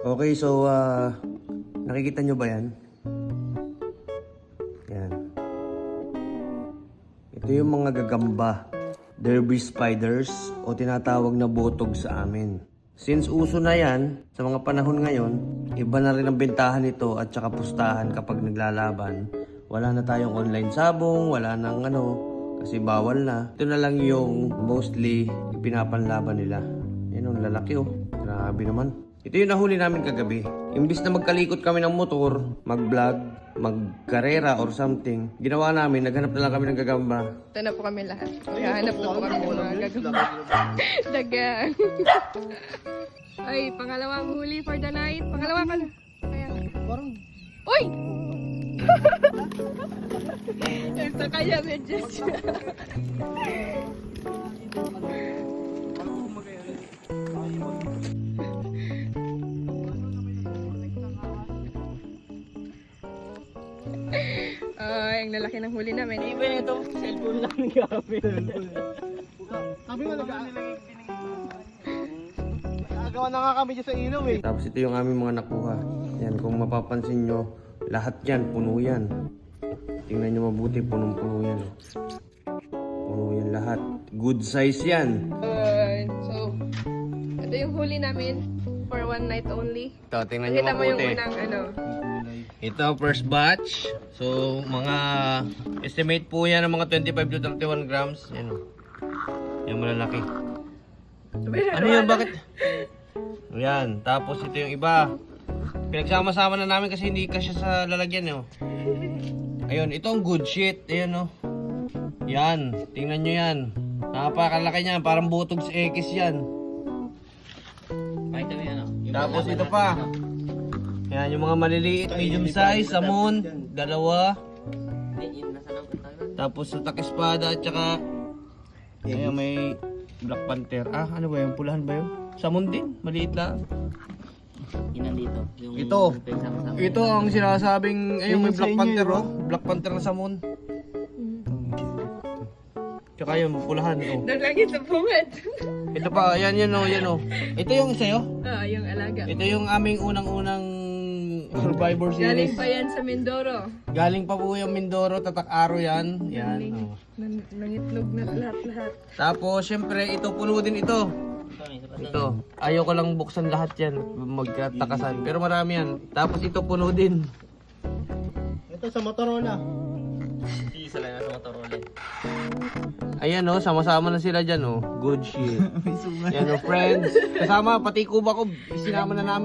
Okay, so nakikita nyo ba yan? Yan. Ito yung mga gagamba, derby spiders o tinatawag na botog sa amin. Since uso na yan, sa mga panahon ngayon, iba na rin ang bentahan nito at saka pustahan kapag naglalaban. Wala na tayong online sabong, wala nang kasi bawal na. Ito na lang yung mostly pinapanlaban nila. Yan ang lalaki oh. Grabe naman. Ito yung nahuli namin kagabi. Imbis na magkalikot kami ng motor, mag-vlog, mag-karera or something, ginawa namin, naghanap na lang kami ng gagamba. Ito na po kami lahat. Maghahanap na po kami ng mga gagamba. Dagang. Ay, pangalawang huli for the night. Pangalawa ka na. Kaya parang... Uy! Ito kaya medyo siya. Ang lalaki ng huli namin. Even ito, cellphone lang ng gamit. Sabi mo nagawa na nga kami dyan sa ilaw eh. Tapos ito yung aming mga nakuha. Yan, kung mapapansin nyo, lahat yan, puno yan. Tingnan nyo mabuti, punong-puno yan. Puno yan lahat. Good size yan. So, ito yung huli namin for one night only. Ito, tingnan nyo Nakita mo yung mabuti. unang Ito, first batch. So, mga estimate po yan ng mga 25 to 31 grams. Yan o. Yan malalaki. Ano yun? Bakit? Yan. Tapos ito yung iba. Pinagsama-sama na namin kasi hindi kasya sa lalagyan eh. Ayun, ito ang good shit. Ayun o. Yan. Tingnan nyo yan. Napakalaki niyan. Parang butog sa X yan. Pakita mo yan Tapos ito pa. Yan, yung mga maliliit, medium size, samon, dalawa. Tapos sa takespada at saka ayan, may Black Panther. Ah, ano ba yun? Pulahan ba yun? Samon din, maliit lang. Inan dito. Yung Ito ang sinasabing, ayun may Black Panther oh. Black Panther na samon. Tsaka yun, pulahan oh. Nalagit sa bungad. Ito pa, yan yun oh, yan oh. Ito yung sa'yo? Yung alaga. Ito yung aming unang-unang Survivor Galing series. pa yan sa Mindoro. Galing pa po yung Mindoro, Tatak-Aro yan. Yan. Oh. Nangitlog na lahat-lahat. Tapos, syempre, ito puno din ito. Ito. Ayoko lang buksan lahat yan. Magkatakasan. Pero marami yan. Tapos ito puno din. Ito sa Motorola. Isa lang sa Motorola. Ayan oh, sama-sama na sila dyan oh. Good shit. Yan oh, friends. Kasama, pati kuba ko, isinama na namin.